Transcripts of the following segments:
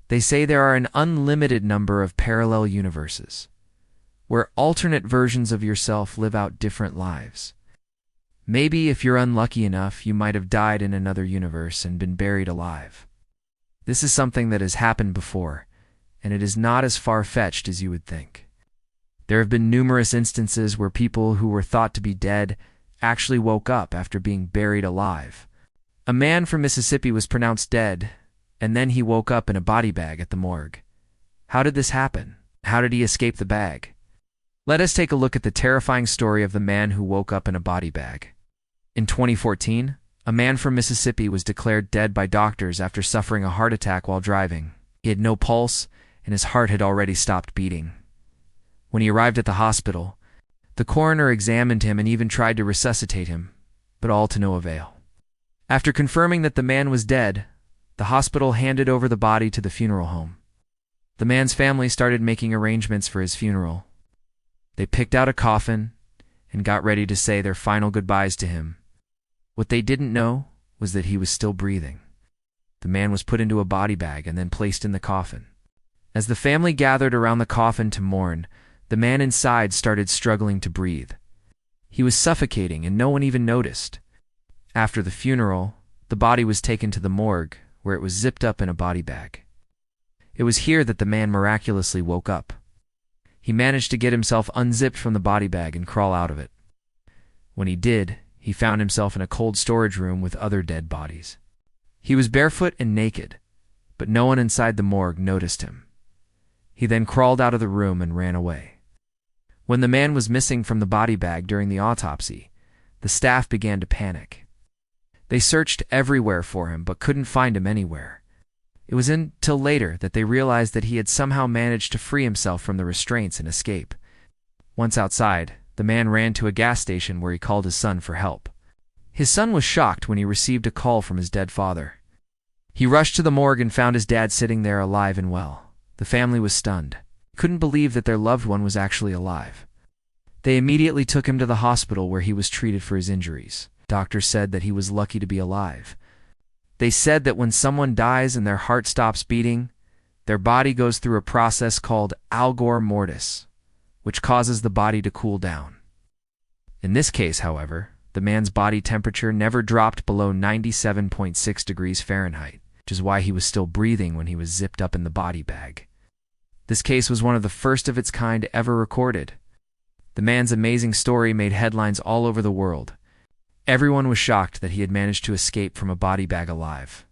They say there are an unlimited number of parallel universes, where alternate versions of yourself live out different lives. Maybe if you're unlucky enough, you might have died in another universe and been buried alive. This is something that has happened before, and it is not as far-fetched as you would think. There have been numerous instances where people who were thought to be dead actually woke up after being buried alive. A man from Mississippi was pronounced dead, and then he woke up in a body bag at the morgue. How did this happen? How did he escape the bag? Let us take a look at the terrifying story of the man who woke up in a body bag. In 2014, a man from Mississippi was declared dead by doctors after suffering a heart attack while driving. He had no pulse, and his heart had already stopped beating. When he arrived at the hospital, the coroner examined him and even tried to resuscitate him, but all to no avail. After confirming that the man was dead, the hospital handed over the body to the funeral home. The man's family started making arrangements for his funeral. They picked out a coffin and got ready to say their final goodbyes to him. What they didn't know was that he was still breathing. The man was put into a body bag and then placed in the coffin. As the family gathered around the coffin to mourn, the man inside started struggling to breathe. He was suffocating and no one even noticed. After the funeral, the body was taken to the morgue, where it was zipped up in a body bag. It was here that the man miraculously woke up. He managed to get himself unzipped from the body bag and crawl out of it. When he did, he found himself in a cold storage room with other dead bodies. He was barefoot and naked, but no one inside the morgue noticed him. He then crawled out of the room and ran away. When the man was missing from the body bag during the autopsy, the staff began to panic. They searched everywhere for him but couldn't find him anywhere. It was until later that they realized that he had somehow managed to free himself from the restraints and escape. Once outside, the man ran to a gas station where he called his son for help. His son was shocked when he received a call from his dead father. He rushed to the morgue and found his dad sitting there alive and well. The family was stunned. Couldn't believe that their loved one was actually alive. They immediately took him to the hospital where he was treated for his injuries. Doctors said that he was lucky to be alive. They said that when someone dies and their heart stops beating, their body goes through a process called rigor mortis, which causes the body to cool down. In this case, however, the man's body temperature never dropped below 97.6 degrees Fahrenheit, which is why he was still breathing when he was zipped up in the body bag. This case was one of the first of its kind ever recorded. The man's amazing story made headlines all over the world. Everyone was shocked that he had managed to escape from a body bag alive.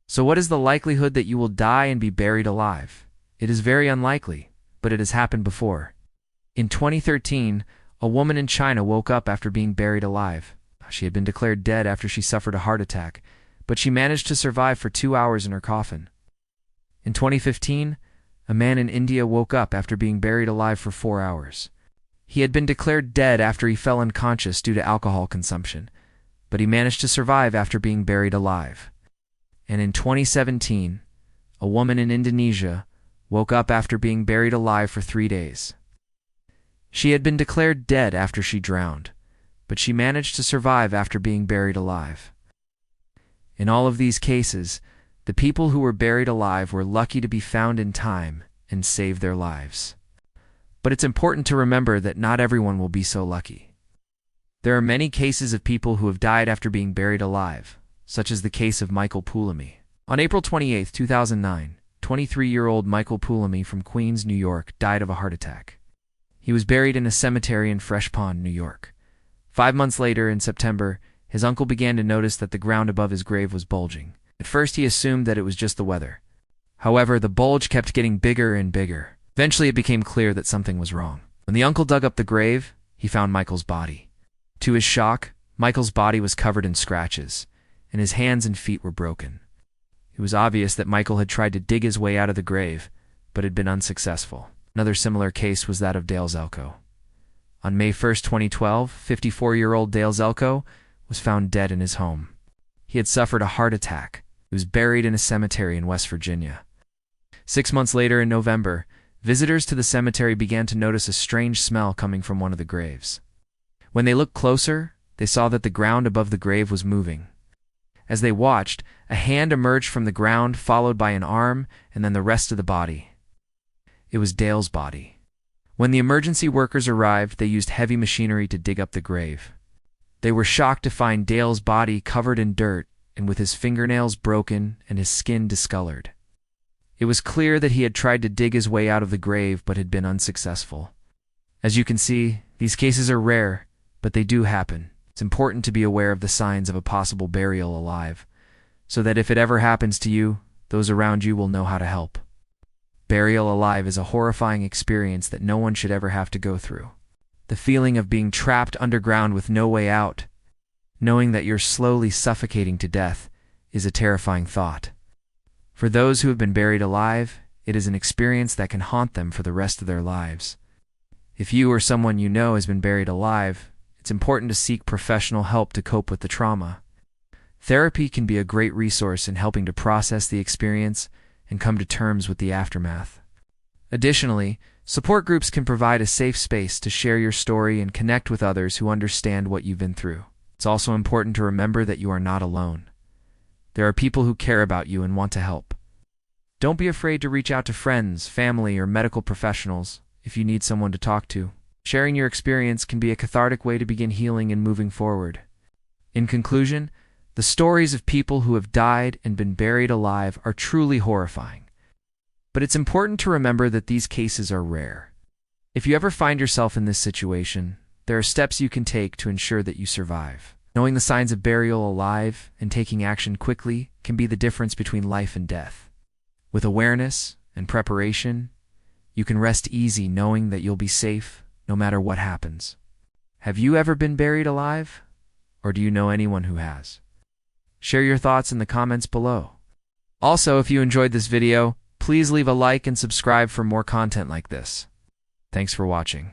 So what is the likelihood that you will die and be buried alive? It is very unlikely, but it has happened before. In 2013, a woman in China woke up after being buried alive. She had been declared dead after she suffered a heart attack, but she managed to survive for 2 hours in her coffin. In 2015, a man in India woke up after being buried alive for 4 hours. He had been declared dead after he fell unconscious due to alcohol consumption, but he managed to survive after being buried alive. And in 2017, a woman in Indonesia woke up after being buried alive for 3 days. She had been declared dead after she drowned, but she managed to survive after being buried alive. In all of these cases, the people who were buried alive were lucky to be found in time and save their lives. But it's important to remember that not everyone will be so lucky. There are many cases of people who have died after being buried alive, such as the case of Michael Poolamy. On April 28, 2009, 23-year-old Michael Poolamy from Queens, New York, died of a heart attack. He was buried in a cemetery in Fresh Pond, New York. 5 months later, in September, his uncle began to notice that the ground above his grave was bulging. At first, he assumed that it was just the weather. However, the bulge kept getting bigger and bigger. Eventually, it became clear that something was wrong. When the uncle dug up the grave, he found Michael's body. To his shock, Michael's body was covered in scratches, and his hands and feet were broken. It was obvious that Michael had tried to dig his way out of the grave, but had been unsuccessful. Another similar case was that of Dale Zelko. On May 1, 2012, 54-year-old Dale Zelko was found dead in his home. He had suffered a heart attack. He was buried in a cemetery in West Virginia. 6 months later, in November, visitors to the cemetery began to notice a strange smell coming from one of the graves. When they looked closer, they saw that the ground above the grave was moving. As they watched, a hand emerged from the ground, followed by an arm and then the rest of the body. It was Dale's body. When the emergency workers arrived, they used heavy machinery to dig up the grave. They were shocked to find Dale's body covered in dirt and with his fingernails broken and his skin discolored. It was clear that he had tried to dig his way out of the grave but had been unsuccessful. As you can see, these cases are rare, but they do happen. It's important to be aware of the signs of a possible burial alive, so that if it ever happens to you, those around you will know how to help. Burial alive is a horrifying experience that no one should ever have to go through. The feeling of being trapped underground with no way out, knowing that you're slowly suffocating to death, is a terrifying thought. For those who have been buried alive, it is an experience that can haunt them for the rest of their lives. If you or someone you know has been buried alive, it's important to seek professional help to cope with the trauma. Therapy can be a great resource in helping to process the experience and come to terms with the aftermath. Additionally, support groups can provide a safe space to share your story and connect with others who understand what you've been through. It's also important to remember that you are not alone. There are people who care about you and want to help. Don't be afraid to reach out to friends, family, or medical professionals if you need someone to talk to. Sharing your experience can be a cathartic way to begin healing and moving forward. In conclusion, the stories of people who have died and been buried alive are truly horrifying. But it's important to remember that these cases are rare. If you ever find yourself in this situation, there are steps you can take to ensure that you survive. Knowing the signs of burial alive and taking action quickly can be the difference between life and death. With awareness and preparation, you can rest easy knowing that you'll be safe no matter what happens. Have you ever been buried alive? Or do you know anyone who has? Share your thoughts in the comments below. Also, if you enjoyed this video, please leave a like and subscribe for more content like this. Thanks for watching.